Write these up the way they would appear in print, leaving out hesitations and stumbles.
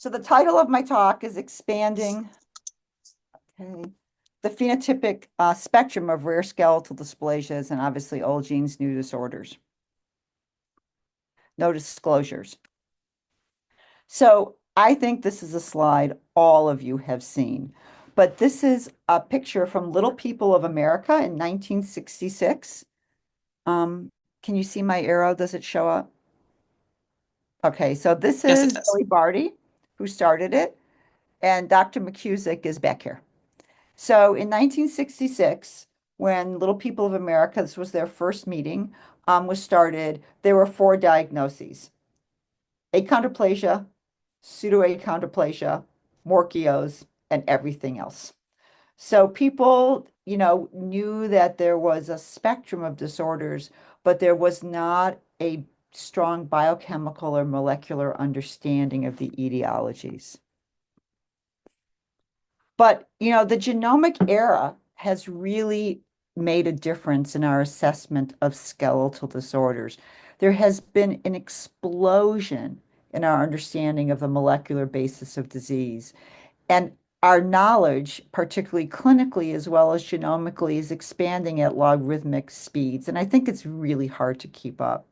So the title of my talk is Expanding the Phenotypic Spectrum of Rare Skeletal Dysplasias and obviously Old Genes, New Disorders. No disclosures. So I think this is a slide all of you have seen, but this is a picture from Little People of America in 1966. Can you see my arrow? Does it show up? Okay, so this Yes, is it does. Billy Barty, who started it, and Dr. McCusick is back here. So in 1966, when Little People of America, this was their first meeting, was started, there were 4 diagnoses: achondroplasia, pseudoachondroplasia, Morchios, and everything else. So people, knew that there was a spectrum of disorders, but there was not a strong biochemical or molecular understanding of the etiologies. But, the genomic era has really made a difference in our assessment of skeletal disorders. There has been an explosion in our understanding of the molecular basis of disease. And our knowledge, particularly clinically as well as genomically, is expanding at logarithmic speeds. And I think it's really hard to keep up.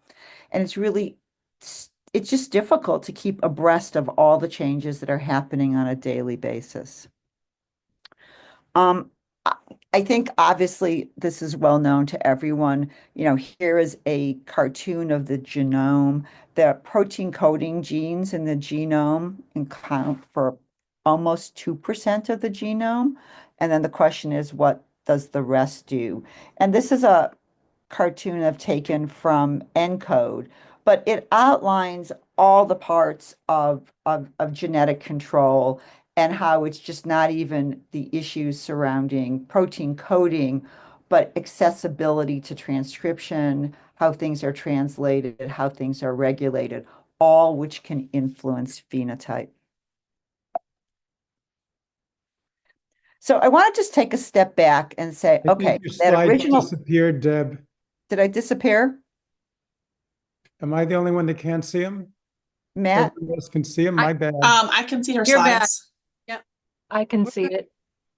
And it's just difficult to keep abreast of all the changes that are happening on a daily basis. Um, I think obviously this is well known to everyone. Here is a cartoon of the genome. The protein coding genes in the genome account for almost 2% of the genome. And then the question is, what does the rest do? And this is a cartoon I've taken from ENCODE, but it outlines all the parts of genetic control and how it's just not even the issues surrounding protein coding, but accessibility to transcription, how things are translated, how things are regulated, all which can influence phenotype. So I want to just take a step back and say, I okay, think your that slide original, disappeared, Deb. did I disappear? Am I the only one that can't see them? Matt? Everyone else can see them? My bad. I can see her You're back. slides. Yep. I can see it.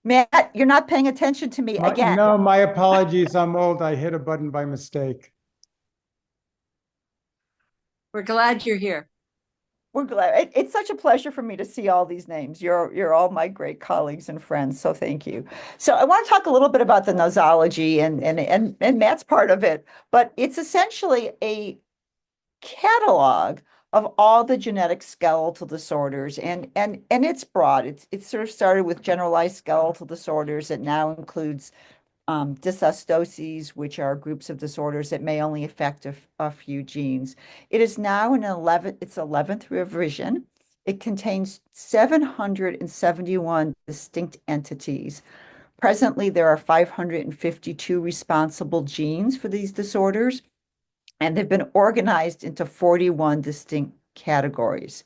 Matt, you're not paying attention to me again. No, my apologies. I'm old. I hit a button by mistake. We're glad you're here. We're glad. It's such a pleasure for me to see all these names. You're all my great colleagues and friends, so thank you. So I want to talk a little bit about the nosology and Matt's part of it, but it's essentially a catalog of all the genetic skeletal disorders, and it's broad. It's sort of started with generalized skeletal disorders. It now includes dysostoses, which are groups of disorders that may only affect a few genes. It is now its 11th revision. It contains 771 distinct entities. Presently, there are 552 responsible genes for these disorders, and they've been organized into 41 distinct categories.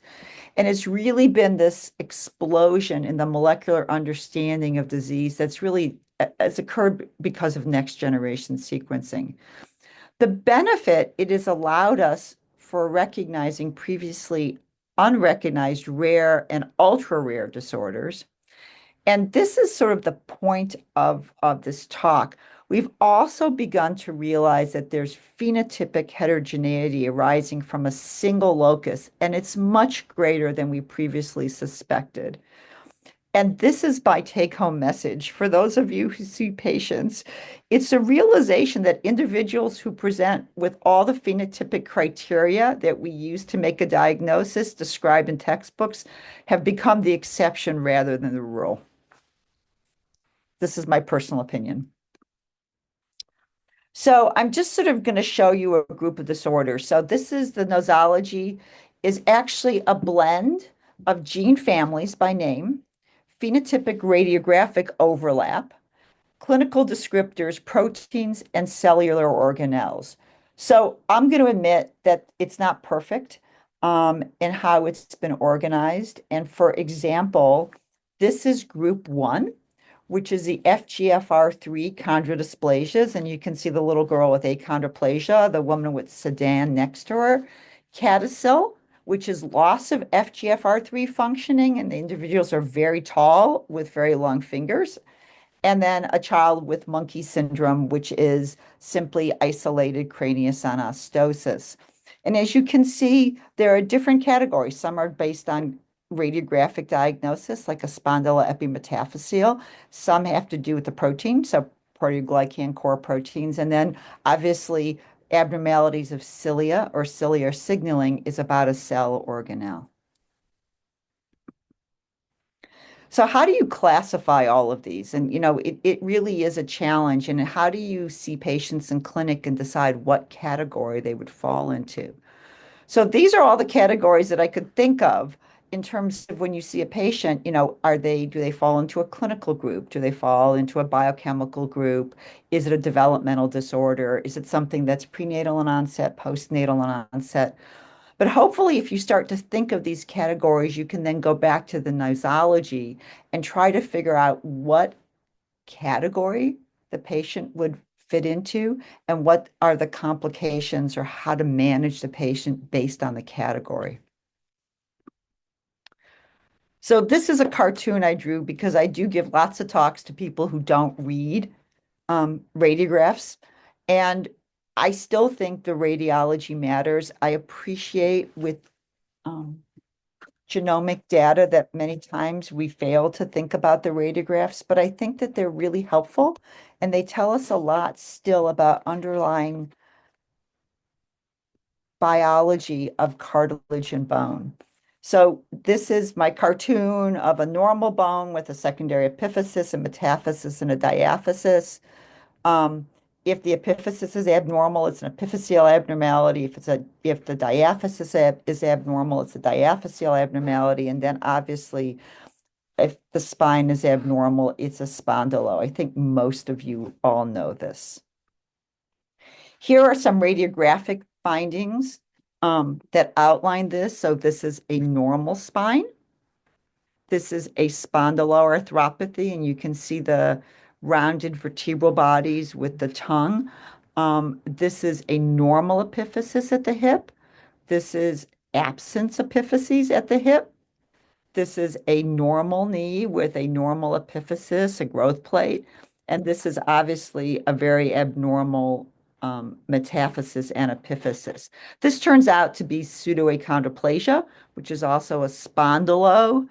And it's really been this explosion in the molecular understanding of disease that's really has occurred because of next generation sequencing. The benefit it has allowed us for recognizing previously unrecognized rare and ultra rare disorders. And this is sort of the point of this talk. We've also begun to realize that there's phenotypic heterogeneity arising from a single locus, and it's much greater than we previously suspected. And this is my take-home message for those of you who see patients. It's a realization that individuals who present with all the phenotypic criteria that we use to make a diagnosis described in textbooks have become the exception rather than the rule. This is my personal opinion. So I'm just sort of going to show you a group of disorders. So this is the nosology is actually a blend of gene families by name, phenotypic radiographic overlap, clinical descriptors, proteins, and cellular organelles. So I'm going to admit that it's not perfect in how it's been organized. And for example, this is group 1, which is the FGFR3 chondrodysplasias. And you can see the little girl with achondroplasia, the woman with sedan next to her. Catocil, which is loss of FGFR3 functioning, and the individuals are very tall with very long fingers. And then a child with monkey syndrome, which is simply isolated craniosynostosis. And as you can see, there are different categories. Some are based on radiographic diagnosis, like a spondyloepimetaphyseal. Some have to do with the protein, so proteoglycan core proteins. And then obviously, abnormalities of cilia or ciliar signaling is about a cell organelle. So how do you classify all of these? And, it really is a challenge. And how do you see patients in clinic and decide what category they would fall into? So these are all the categories that I could think of in terms of when you see a patient, do they fall into a clinical group? Do they fall into a biochemical group? Is it a developmental disorder? Is it something that's prenatal in onset, postnatal in onset? But hopefully, if you start to think of these categories, you can then go back to the nosology and try to figure out what category the patient would fit into and what are the complications or how to manage the patient based on the category. So this is a cartoon I drew because I do give lots of talks to people who don't read radiographs. And I still think the radiology matters. I appreciate with um, genomic data that many times we fail to think about the radiographs, but I think that they're really helpful and they tell us a lot still about underlying biology of cartilage and bone. So this is my cartoon of a normal bone with a secondary epiphysis, a metaphysis, and a diaphysis. Um, if the epiphysis is abnormal, it's an epiphyseal abnormality. If the diaphysis is abnormal, it's a diaphyseal abnormality. And then obviously, if the spine is abnormal, it's a spondylo. I think most of you all know this. Here are some radiographic findings that outline this. So this is a normal spine. This is a spondyloarthropathy, and you can see the rounded vertebral bodies with the tongue. This is a normal epiphysis at the hip. This is absence epiphyses at the hip. This is a normal knee with a normal epiphysis, a growth plate. And this is obviously a very abnormal metaphysis and epiphysis. This turns out to be pseudoachondroplasia, which is also a spondylo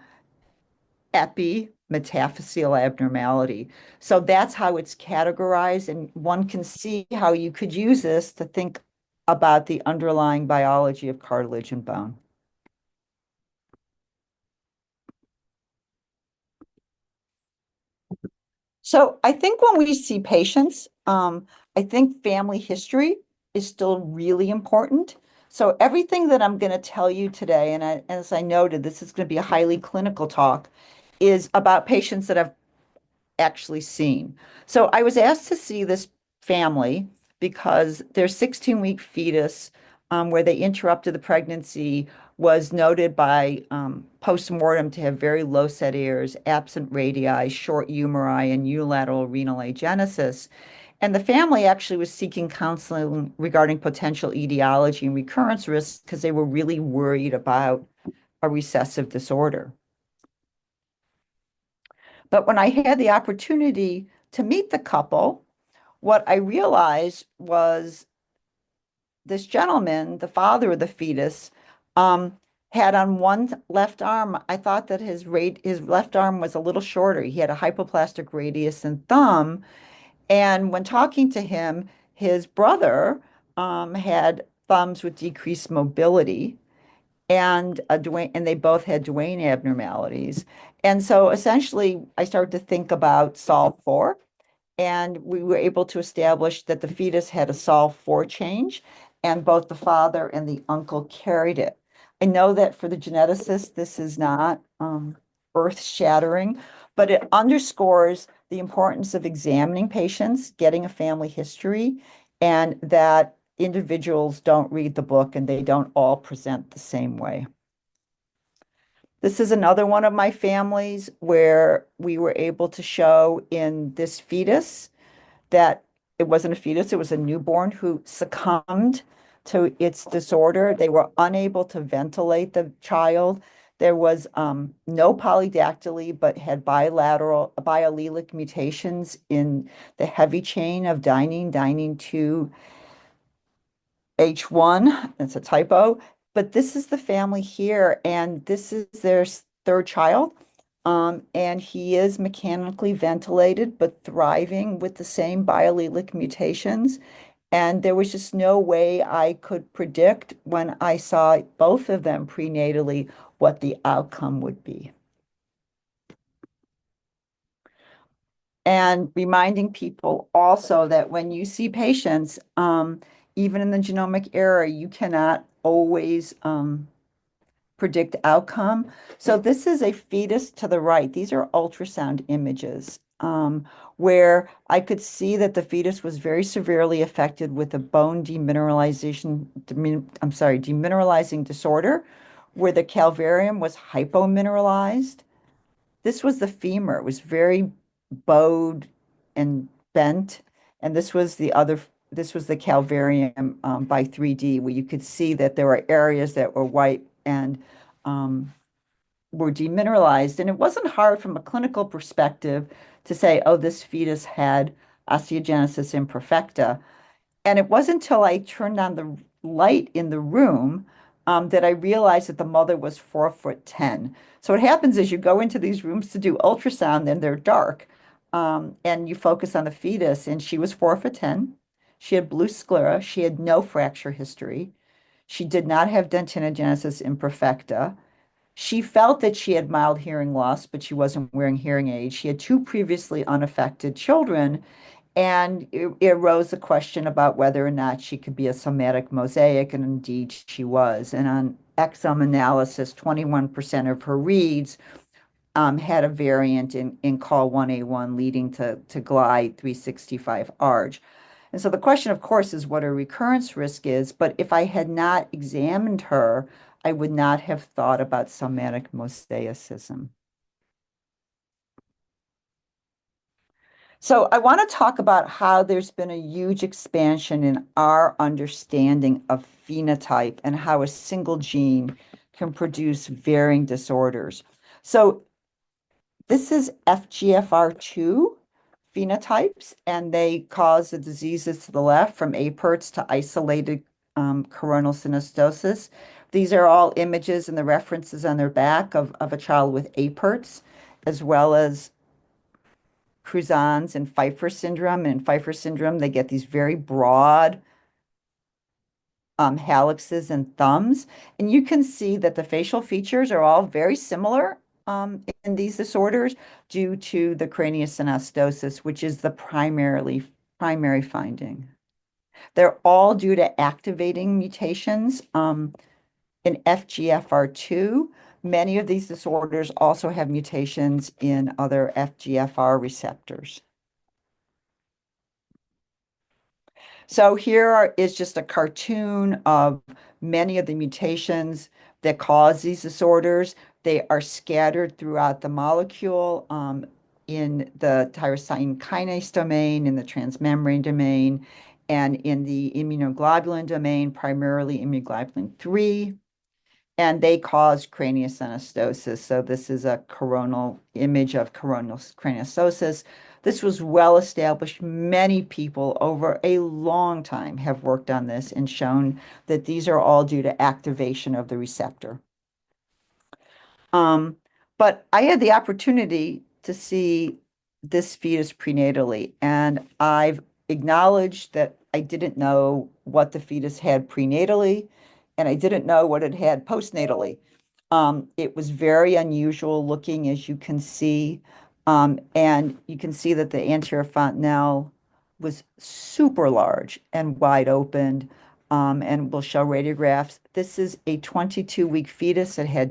epimetaphyseal abnormality. So that's how it's categorized, and one can see how you could use this to think about the underlying biology of cartilage and bone. So I think when we see patients, I think family history is still really important. So everything that I'm going to tell you today, and as I noted, this is going to be a highly clinical talk, is about patients that I've actually seen. So I was asked to see this family because their 16-week fetus, where they interrupted the pregnancy, was noted by postmortem to have very low set ears, absent radii, short humeri, and unilateral renal agenesis. And the family actually was seeking counseling regarding potential etiology and recurrence risk because they were really worried about a recessive disorder. But when I had the opportunity to meet the couple, what I realized was this gentleman, the father of the fetus, had on one left arm, I thought that his left arm was a little shorter. He had a hypoplastic radius and thumb. And when talking to him, his brother had thumbs with decreased mobility and they both had Duane abnormalities. And so essentially, I started to think about Sol4, and we were able to establish that the fetus had a Sol4 change, and both the father and the uncle carried it. I know that for the geneticist, this is not earth-shattering, but it underscores the importance of examining patients, getting a family history, and that individuals don't read the book and they don't all present the same way. This is another one of my families where we were able to show in this fetus that it wasn't a fetus, it was a newborn who succumbed to its disorder. They were unable to ventilate the child. There was no polydactyly, but had biallelic mutations in the heavy chain of dynein 2 H1. That's a typo. But this is the family here, and this is their third child. And he is mechanically ventilated, but thriving with the same biallelic mutations. And there was just no way I could predict when I saw both of them prenatally what the outcome would be. And reminding people also that when you see patients, even in the genomic era, you cannot always predict outcome. So this is a fetus to the right. These are ultrasound images where I could see that the fetus was very severely affected with a bone demineralizing disorder, where the calvarium was hypomineralized. This was the femur. It was very bowed and bent. And this was the calvarium by 3D, where you could see that there were areas that were white and were demineralized. And it wasn't hard from a clinical perspective to say, oh, this fetus had osteogenesis imperfecta. And it wasn't until I turned on the light in the room that I realized that the mother was 4'10". So what happens is you go into these rooms to do ultrasound and they're dark, and you focus on the fetus. And she was 4'10". She had blue sclera. She had no fracture history. She did not have dentinogenesis imperfecta. She felt that she had mild hearing loss, but she wasn't wearing hearing aids. She had two previously unaffected children, and it arose a question about whether or not she could be a somatic mosaic, and indeed she was. And on exome analysis, 21% of her reads had a variant in COL1A1 leading to GLI 365 ARG. And so the question, of course, is what her recurrence risk is. But if I had not examined her, I would not have thought about somatic mosaicism. So I want to talk about how there's been a huge expansion in our understanding of phenotype and how a single gene can produce varying disorders. So this is FGFR2 phenotypes, and they cause the diseases to the left, from APERTs to isolated coronal synostosis. These are all images and the references on their back of a child with APERTs, as well as Crouzon's and Pfeiffer syndrome. And in Pfeiffer syndrome, they get these very broad hallexes and thumbs. And you can see that the facial features are all very similar in these disorders due to the craniosynostosis, which is the primary finding. They're all due to activating mutations in FGFR2. Many of these disorders also have mutations in other FGFR receptors. So here is just a cartoon of many of the mutations that cause these disorders. They are scattered throughout the molecule in the tyrosine kinase domain, in the transmembrane domain, and in the immunoglobulin domain, primarily immunoglobulin 3. And they cause craniosynostosis. So this is a coronal image of coronal craniosynostosis. This was well established. Many people over a long time have worked on this and shown that these are all due to activation of the receptor. But I had the opportunity to see this fetus prenatally, and I've acknowledged that I didn't know what the fetus had prenatally, and I didn't know what it had postnatally. It was very unusual looking, as you can see, and you can see that the anterior fontanelle was super large and wide opened, and we'll show radiographs. This is a 22-week fetus that had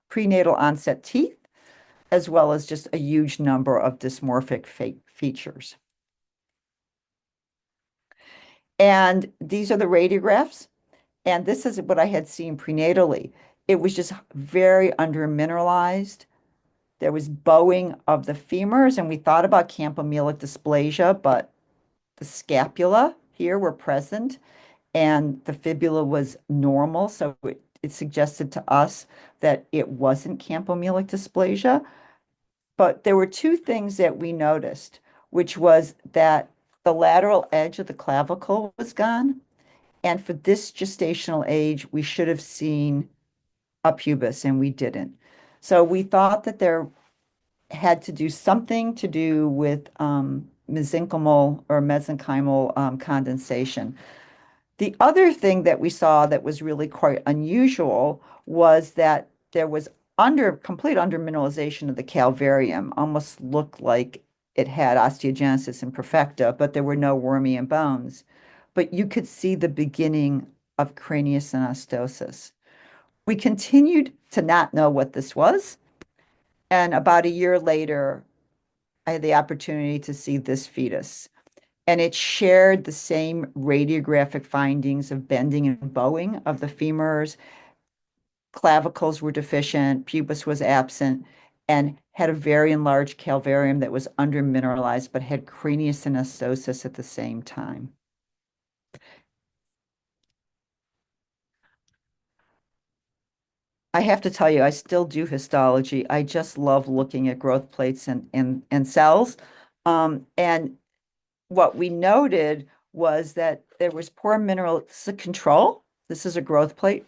prenatal onset teeth, as well as just a huge number of dysmorphic features. And these are the radiographs. And this is what I had seen prenatally. It was just very undermineralized. There was bowing of the femurs, and we thought about campomelic dysplasia, but the scapula here were present and the fibula was normal. So it suggested to us that it wasn't campomelic dysplasia. But there were two things that we noticed, which was that the lateral edge of the clavicle was gone. And for this gestational age, we should have seen a pubis, and we didn't. So we thought that there had to do something to do with mesenchymal or mesenchymal condensation. The other thing that we saw that was really quite unusual was that there was complete undermineralization of the calvarium, almost looked like it had osteogenesis imperfecta, but there were no wormian bones. But you could see the beginning of craniosynostosis. We continued to not know what this was. And about a year later, I had the opportunity to see this fetus. And it shared the same radiographic findings of bending and bowing of the femurs. Clavicles were deficient, pubis was absent, and had a very enlarged calvarium that was undermineralized, but had craniosynostosis at the same time. I have to tell you, I still do histology. I just love looking at growth plates and cells. And what we noted was that there was poor mineral control. This is a growth plate,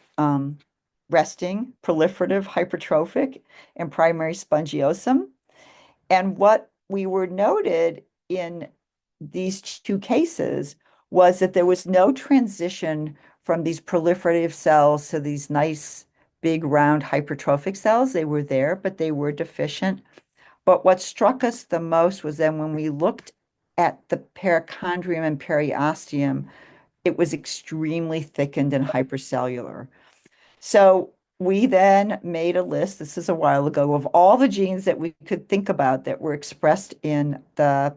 resting, proliferative, hypertrophic, and primary spongiosum. And what we were noted in these two cases was that there was no transition from these proliferative cells to these nice, big, round hypertrophic cells. They were there, but they were deficient. But what struck us the most was then when we looked at the perichondrium and periosteum, it was extremely thickened and hypercellular. So we then made a list, this is a while ago, of all the genes that we could think about that were expressed in the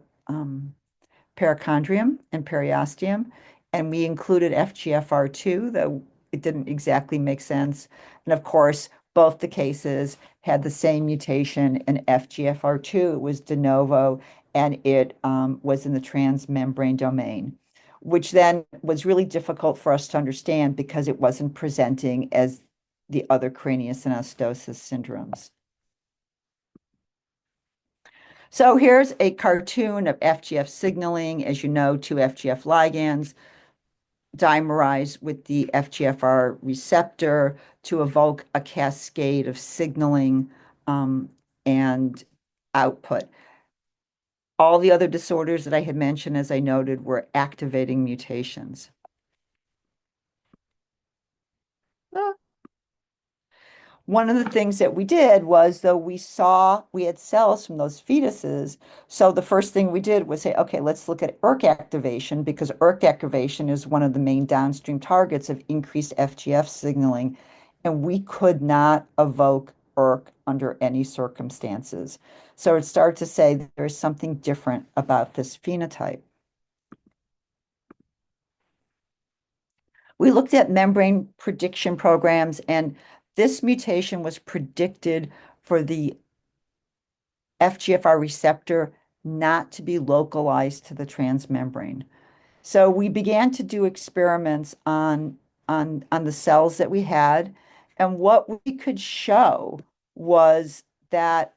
perichondrium and periosteum, and we included FGFR2, though it didn't exactly make sense. And of course, both the cases had the same mutation in FGFR2. It was de novo, and it was in the transmembrane domain, which then was really difficult for us to understand because it wasn't presenting as the other craniosynostosis syndromes. So here's a cartoon of FGF signaling. As you know, two FGF ligands dimerize with the FGFR receptor to evoke a cascade of signaling and output. All the other disorders that I had mentioned, as I noted, were activating mutations. One of the things that we did was, though, we had cells from those fetuses. So the first thing we did was say, okay, let's look at ERK activation, because ERK activation is one of the main downstream targets of increased FGF signaling. And we could not evoke ERK under any circumstances. So it started to say that there's something different about this phenotype. We looked at membrane prediction programs, and this mutation was predicted for the FGFR receptor not to be localized to the transmembrane. So we began to do experiments on the cells that we had, and what we could show was that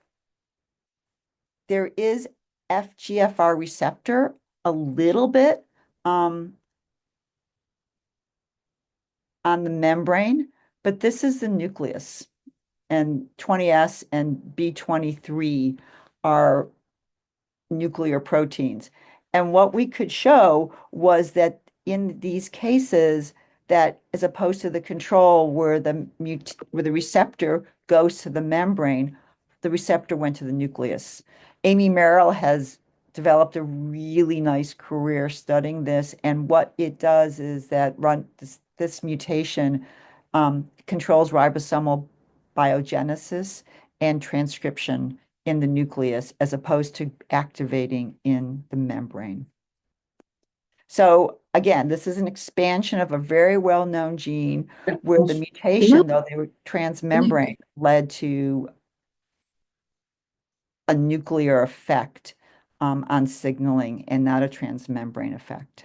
there is FGFR receptor a little bit on the membrane, but this is the nucleus, and 20S and B23 are nuclear proteins. And what we could show was that in these cases, that as opposed to the control where the receptor goes to the membrane, the receptor went to the nucleus. Amy Merrill has developed a really nice career studying this, and what it does is that this mutation controls ribosomal biogenesis and transcription in the nucleus as opposed to activating in the membrane. So again, this is an expansion of a very well-known gene where the mutation, though they were transmembrane, led to a nuclear effect on signaling and not a transmembrane effect.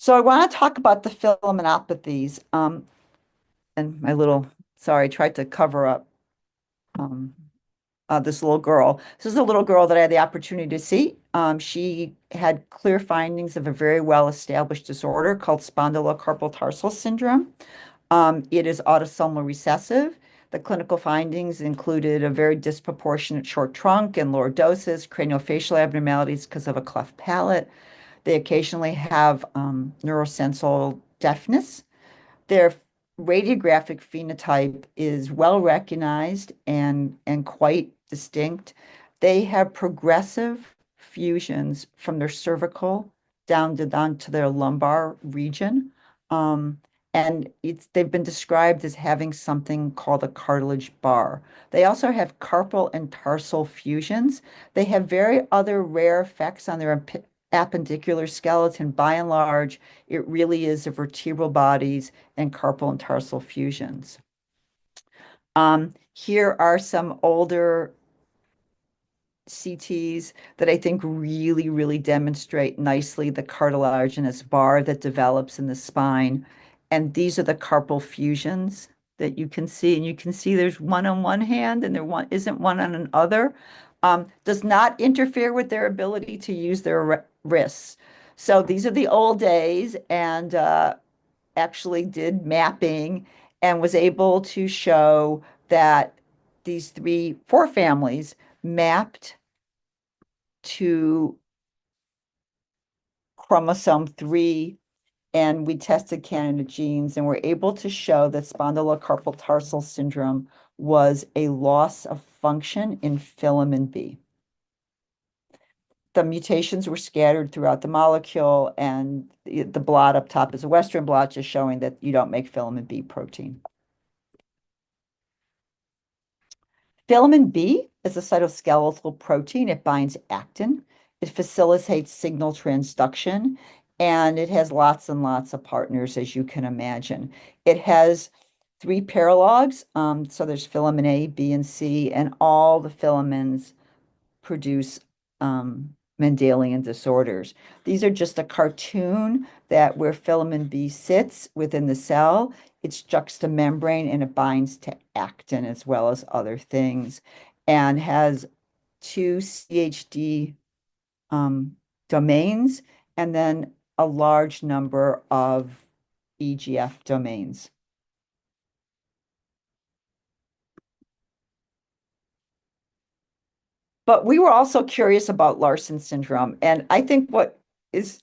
So I want to talk about the filaminopathies. And sorry, I tried to cover up um, this little girl. This is a little girl that I had the opportunity to see. She had clear findings of a very well-established disorder called spondylocarpal tarsal syndrome. It is autosomal recessive. The clinical findings included a very disproportionate short trunk and lordosis, craniofacial abnormalities because of a cleft palate. They occasionally have neurosensorial deafness. Their radiographic phenotype is well recognized and quite distinct. They have progressive fusions from their cervical down to their lumbar region. Um, and they've been described as having something called a cartilage bar. They also have carpal and tarsal fusions. They have very other rare effects on their appendicular skeleton. By and large, it really is the vertebral bodies and carpal and tarsal fusions. Here are some older CTs that I think really, really demonstrate nicely the cartilaginous bar that develops in the spine. And these are the carpal fusions that you can see. And you can see there's one on one hand and isn't one on another. Does not interfere with their ability to use their wrists. So these are the old days, and actually did mapping and was able to show that these four families mapped to chromosome 3, and we tested candidate genes and were able to show that spondylocarpal tarsal syndrome was a loss of function in filament B. The mutations were scattered throughout the molecule, and the blot up top is a Western blot just showing that you don't make filament B protein. Filament B is a cytoskeletal protein. It binds actin. It facilitates signal transduction, and it has lots and lots of partners, as you can imagine. It has three paralogs. So there's filament A, B, and C, and all the filaments produce Mendelian disorders. These are just a cartoon that where filament B sits within the cell. It's juxtamembrane and it binds to actin as well as other things, and has two CHD domains and then a large number of EGF domains. But we were also curious about Larsen syndrome. And I think what is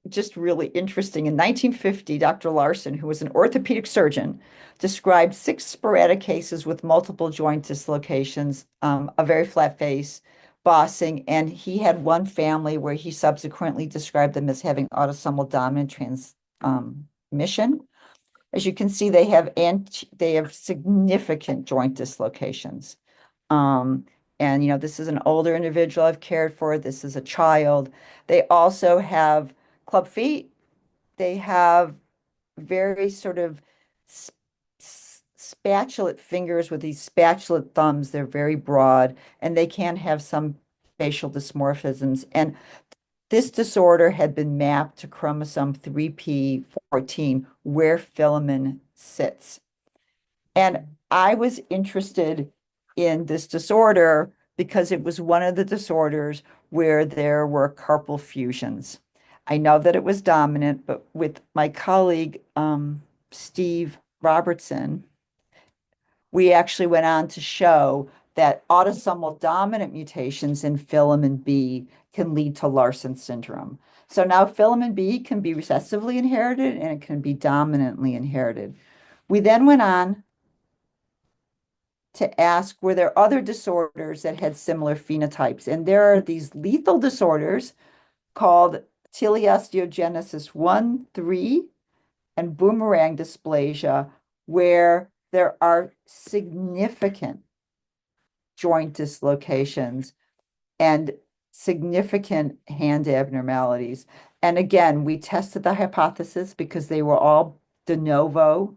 just really interesting, in 1950, Dr. Larsen, who was an orthopedic surgeon, described 6 sporadic cases with multiple joint dislocations, a very flat face, bossing, and he had one family where he subsequently described them as having autosomal dominant transmission. As you can see, they have significant joint dislocations. Um, and this is an older individual I've cared for. This is a child. They also have club feet. They have very sort of spatulate fingers with these spatulate thumbs. They're very broad, and they can have some facial dysmorphisms. And this disorder had been mapped to chromosome 3p14, where filament sits. And I was interested in this disorder because it was one of the disorders where there were carpal fusions. I know that it was dominant, but with my colleague, Steve Robertson, we actually went on to show that autosomal dominant mutations in filament B can lead to Larsen syndrome. So now filament B can be recessively inherited and it can be dominantly inherited. We then went on to ask, were there other disorders that had similar phenotypes? And there are these lethal disorders called teleosteogenesis 1, 3, and boomerang dysplasia, where there are significant joint dislocations and significant hand abnormalities. And again, we tested the hypothesis because they were all de novo,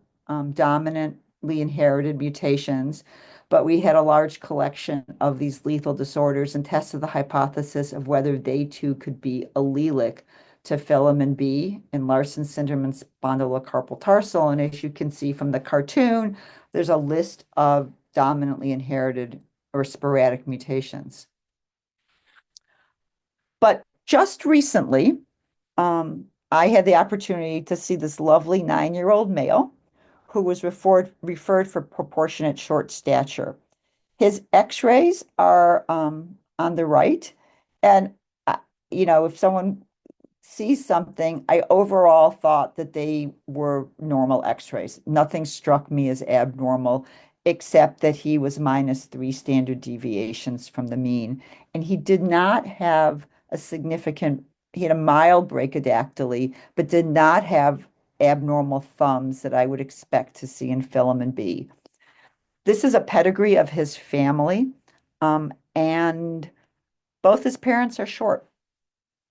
dominantly inherited mutations, but we had a large collection of these lethal disorders and tested the hypothesis of whether they too could be allelic to filamin B in Larsen syndrome and spondylocarpal tarsal. And as you can see from the cartoon, there's a list of dominantly inherited or sporadic mutations. But just recently, I had the opportunity to see this lovely 9-year-old male who was referred for proportionate short stature. His x-rays are on the right. And, if someone sees something, I overall thought that they were normal x-rays. Nothing struck me as abnormal, except that he was -3 standard deviations from the mean. And he did not have he had a mild brachydactyly, but did not have abnormal thumbs that I would expect to see in filamin B. This is a pedigree of his family, and both his parents are short.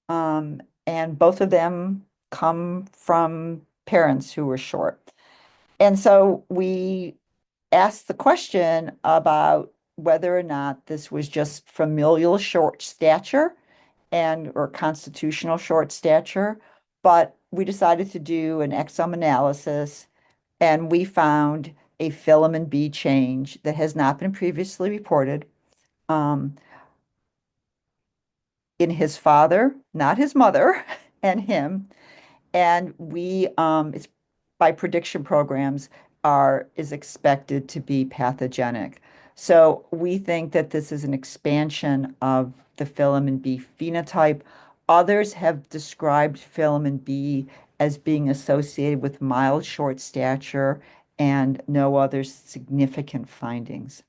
And both of them come from parents who were short. And so we asked the question about whether or not this was just familial short stature or constitutional short stature. But we decided to do an exome analysis, and we found a filamin B change that has not been previously reported um, in his father, not his mother, and him. And it's by prediction programs is expected to be pathogenic. So we think that this is an expansion of the filamin B phenotype. Others have described filamin B as being associated with mild short stature and no other significant findings.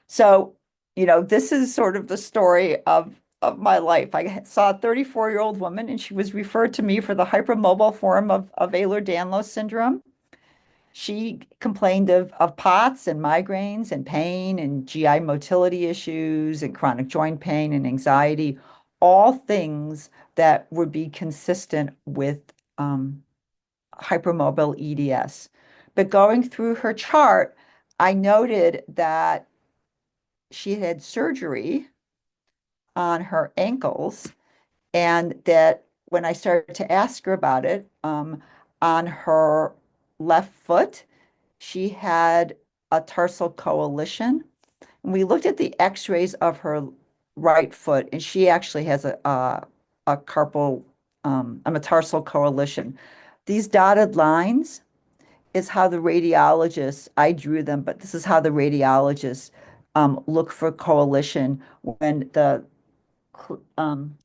So, this is sort of the story of my life. I saw a 34-year-old woman, and she was referred to me for the hypermobile form of Ehlers-Danlos syndrome. She complained of POTS and migraines and pain and GI motility issues and chronic joint pain and anxiety, all things that would be consistent with hypermobile EDS. But going through her chart, I noted that she had surgery on her ankles, and that when I started to ask her about it, on her left foot, she had a tarsal coalition. And we looked at the x-rays of her right foot, and she actually has a carpal, a tarsal coalition. These dotted lines is how the radiologists, I drew them, but this is how the radiologists look for coalition when the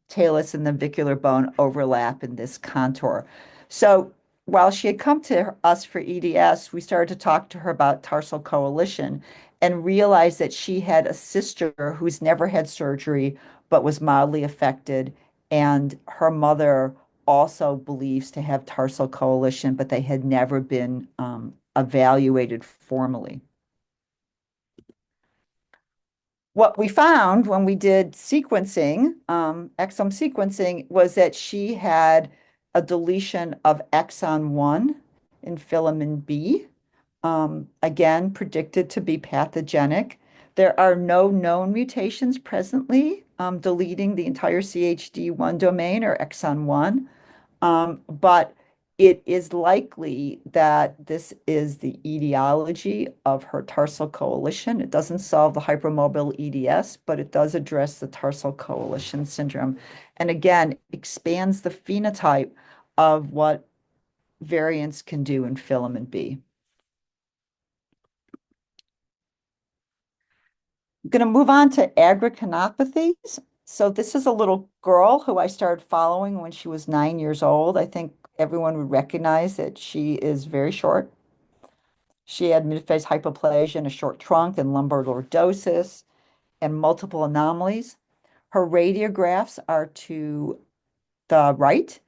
talus and the navicular bone overlap in this contour. So while she had come to us for EDS, we started to talk to her about tarsal coalition and realized that she had a sister who's never had surgery but was mildly affected, and her mother also believes to have tarsal coalition, but they had never been evaluated formally. What we found when we did sequencing, exome sequencing, was that she had a deletion of exon 1 in filamin B, again, predicted to be pathogenic. There are no known mutations presently deleting the entire CHD1 domain or exon 1. But it is likely that this is the etiology of her tarsal coalition. It doesn't solve the hypermobile EDS, but it does address the tarsal coalition syndrome. And again, expands the phenotype of what variants can do in filamin B. I'm going to move on to agricanopathys. So this is a little girl who I started following when she was 9 years old. I think everyone would recognize that she is very short. She had midface hypoplasia and a short trunk and lumbar lordosis and multiple anomalies. Her radiographs are to the right.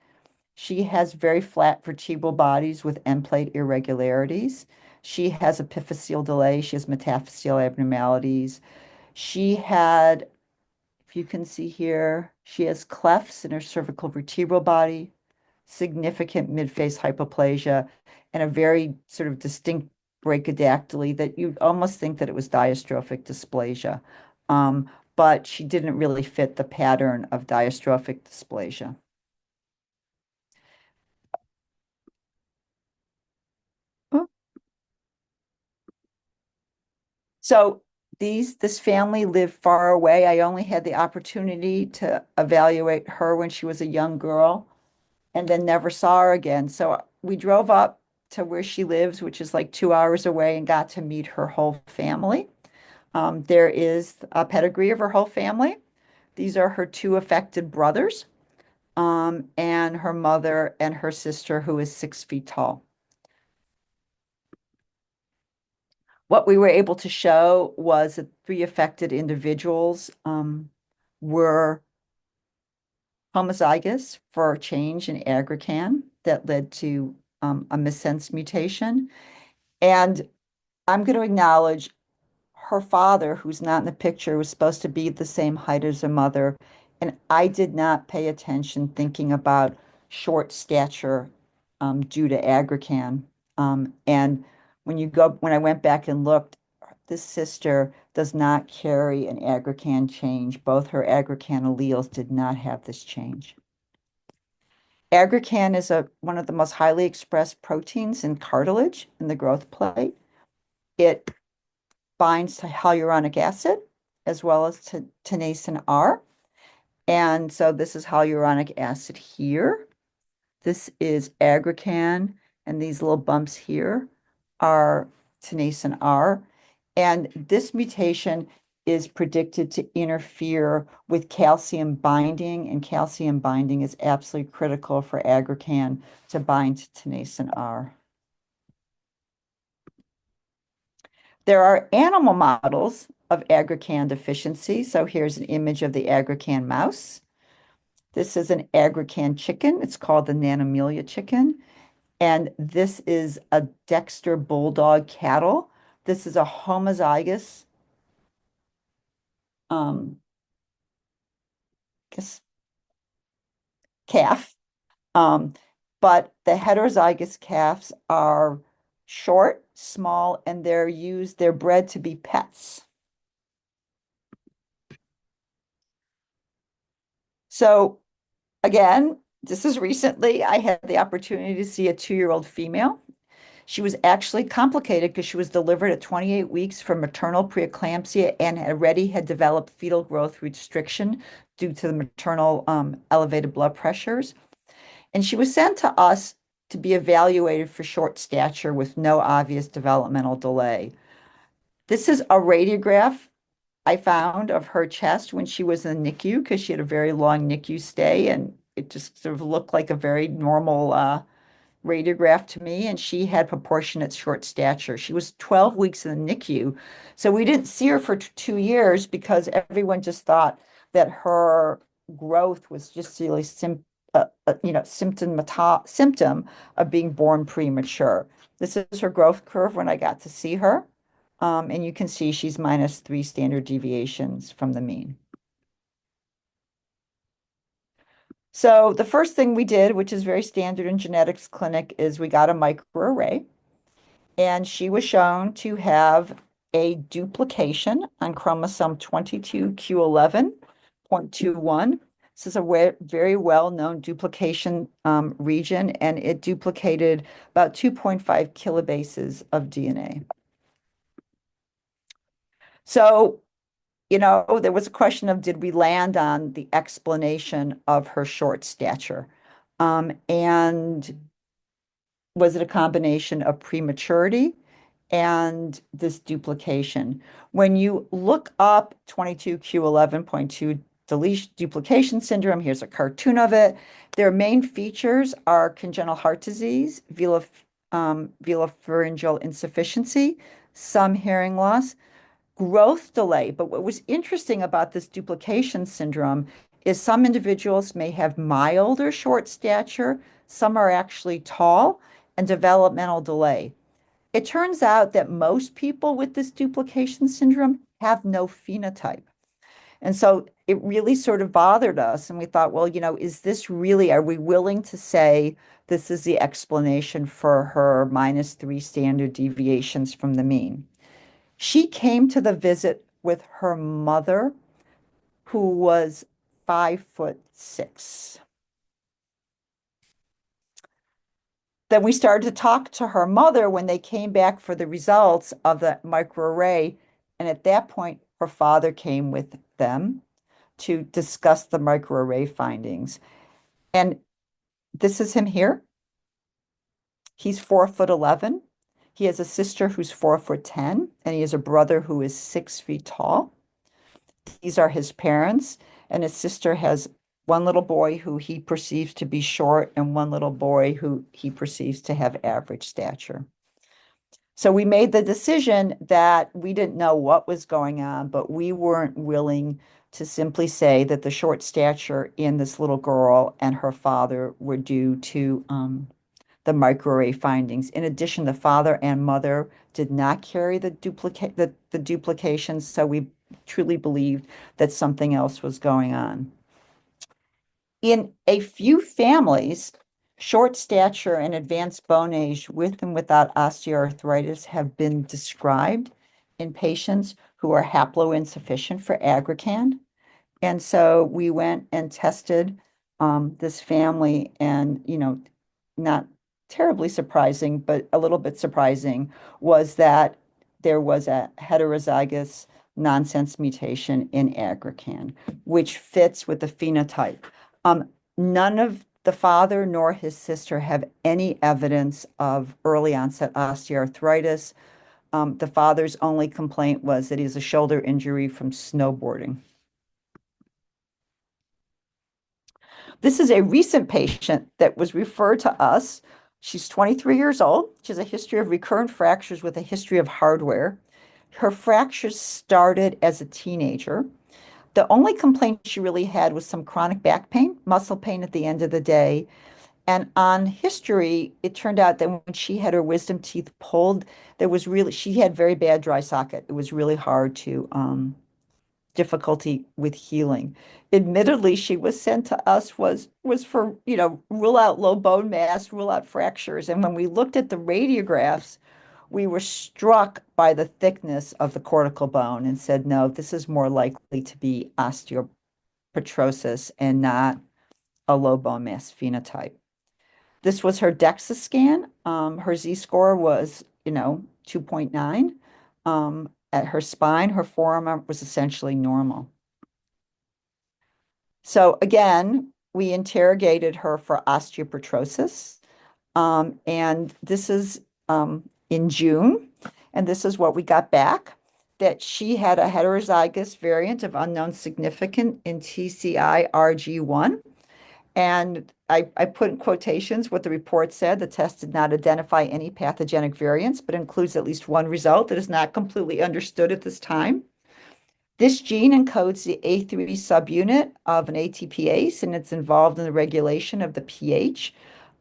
She has very flat vertebral bodies with end plate irregularities. She has epiphyseal delay. She has metaphyseal abnormalities. She had, if you can see here, she has clefts in her cervical vertebral body, significant midface hypoplasia, and a very sort of distinct brachydactyly that you'd almost think that it was diastrophic dysplasia. but she didn't really fit the pattern of dystrophic dysplasia. So this family lived far away. I only had the opportunity to evaluate her when she was a young girl and then never saw her again. So we drove up to where she lives, which is like 2 hours away, and got to meet her whole family. There is a pedigree of her whole family. These are her two affected brothers, and her mother and her sister, who is 6 feet tall. What we were able to show was that 3 affected individuals were homozygous for a change in aggrecan that led to a missense mutation. And I'm going to acknowledge her father, who's not in the picture, was supposed to be the same height as her mother. And I did not pay attention thinking about short stature due to aggrecan. And when I went back and looked, this sister does not carry an aggrecan change. Both her aggrecan alleles did not have this change. Aggrecan is one of the most highly expressed proteins in cartilage in the growth plate. It binds to hyaluronic acid as well as to tenascin R. And so this is hyaluronic acid here. This is aggrecan, and these little bumps here are tenascin R. And this mutation is predicted to interfere with calcium binding, and calcium binding is absolutely critical for aggrecan to bind to tenascin R. There are animal models of aggrecan deficiency. So here's an image of the aggrecan mouse. This is an aggrecan chicken. It's called the Nanomelia chicken. And this is a Dexter bulldog cattle. This is a homozygous calf. But the heterozygous calves are short, small, and they're bred to be pets. So again, this is recently, I had the opportunity to see a 2-year-old female. She was actually complicated because she was delivered at 28 weeks for maternal preeclampsia and already had developed fetal growth restriction due to the maternal elevated blood pressures. And she was sent to us to be evaluated for short stature with no obvious developmental delay. This is a radiograph I found of her chest when she was in the NICU because she had a very long NICU stay, and it just sort of looked like a very normal radiograph to me, and she had proportionate short stature. She was 12 weeks in the NICU, so we didn't see her for 2 years because everyone just thought that her growth was just really symptom of being born premature. This is her growth curve when I got to see her. And you can see she's -3 standard deviations from the mean. So the first thing we did, which is very standard in genetics clinic, is we got a microarray, and she was shown to have a duplication on chromosome 22q11.21. This is a very well-known duplication region, and it duplicated about 2.5 kilobases of DNA. So, there was a question of did we land on the explanation of her short stature? And was it a combination of prematurity and this duplication? When you look up 22q11.2 deletion duplication syndrome, here's a cartoon of it. Their main features are congenital heart disease, velopharyngeal insufficiency, some hearing loss, growth delay. But what was interesting about this duplication syndrome is some individuals may have mild or short stature, some are actually tall, and developmental delay. It turns out that most people with this duplication syndrome have no phenotype. And so it really sort of bothered us. And we thought, well, is this really, are we willing to say this is the explanation for her -3 standard deviations from the mean? She came to the visit with her mother who was 5'6". Then we started to talk to her mother when they came back for the results of the microarray. And at that point, her father came with them to discuss the microarray findings. And this is him here. He's 4'11". He has a sister who's 4'10", and he has a brother who is 6 feet tall. These are his parents, and his sister has one little boy who he perceives to be short and one little boy who he perceives to have average stature. So we made the decision that we didn't know what was going on, but we weren't willing to simply say that the short stature in this little girl and her father were due to the microarray findings. In addition, the father and mother did not carry the duplications, so we truly believed that something else was going on. In a few families, short stature and advanced bone age with and without osteoarthritis have been described in patients who are haploinsufficient for aggrecan. And so we went and tested this family, and, not terribly surprising, but a little bit surprising was that there was a heterozygous nonsense mutation in aggrecan, which fits with the phenotype. None of the father nor his sister have any evidence of early onset osteoarthritis. The father's only complaint was that he has a shoulder injury from snowboarding. This is a recent patient that was referred to us. She's 23 years old. She has a history of recurrent fractures with a history of hardware. Her fractures started as a teenager. The only complaint she really had was some chronic back pain, muscle pain at the end of the day. And on history, it turned out that when she had her wisdom teeth pulled, she had very bad dry socket. It was really hard to, difficulty with healing. Admittedly, she was sent to us was for, rule out low bone mass, rule out fractures. And when we looked at the radiographs, we were struck by the thickness of the cortical bone and said, no, this is more likely to be osteopetrosis and not a low bone mass phenotype. This was her DEXA scan. Her Z-score was, 2.9. At her spine, her forearm was essentially normal. So again, we interrogated her for osteopetrosis. And this is in June. And this is what we got back, that she had a heterozygous variant of unknown significance in TCI-RG1. And I put in quotations what the report said. The test did not identify any pathogenic variants, but includes at least one result that is not completely understood at this time. This gene encodes the A3 subunit of an ATPase, and it's involved in the regulation of the pH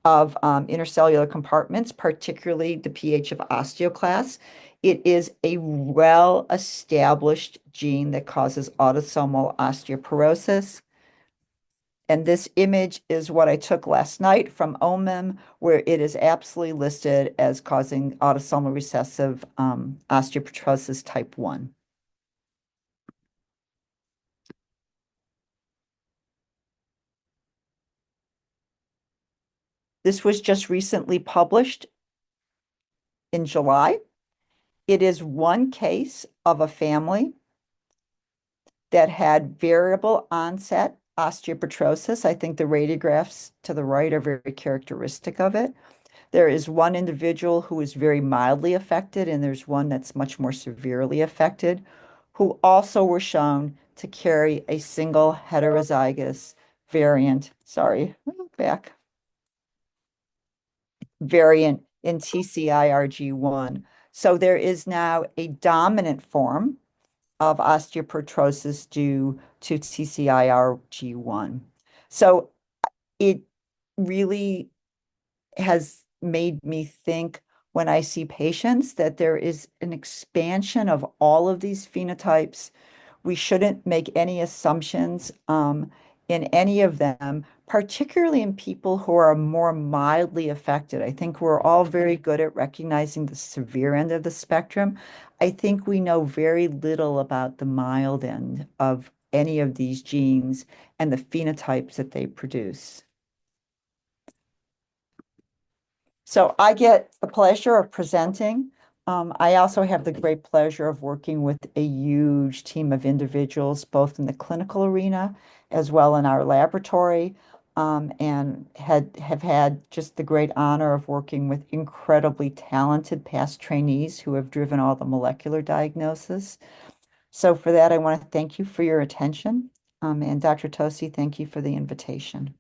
of intercellular compartments, particularly the pH of osteoclasts. It is a well-established gene that causes autosomal osteoporosis. And this image is what I took last night from OMIM, where it is absolutely listed as causing autosomal recessive osteopetrosis type 1. This was just recently published in July. It is one case of a family that had variable onset osteopetrosis. I think the radiographs to the right are very characteristic of it. There is one individual who is very mildly affected, and there's one that's much more severely affected, who also were shown to carry a single heterozygous variant. Sorry, back. Variant in TCI-RG1. So there is now a dominant form of osteopetrosis due to TCI-RG1. So it really has made me think when I see patients that there is an expansion of all of these phenotypes. We shouldn't make any assumptions in any of them, particularly in people who are more mildly affected. I think we're all very good at recognizing the severe end of the spectrum. I think we know very little about the mild end of any of these genes and the phenotypes that they produce. So I get the pleasure of presenting. I also have the great pleasure of working with a huge team of individuals, both in the clinical arena as well in our laboratory, and have had just the great honor of working with incredibly talented past trainees who have driven all the molecular diagnosis. So for that, I want to thank you for your attention. And Dr. Tosi, thank you for the invitation.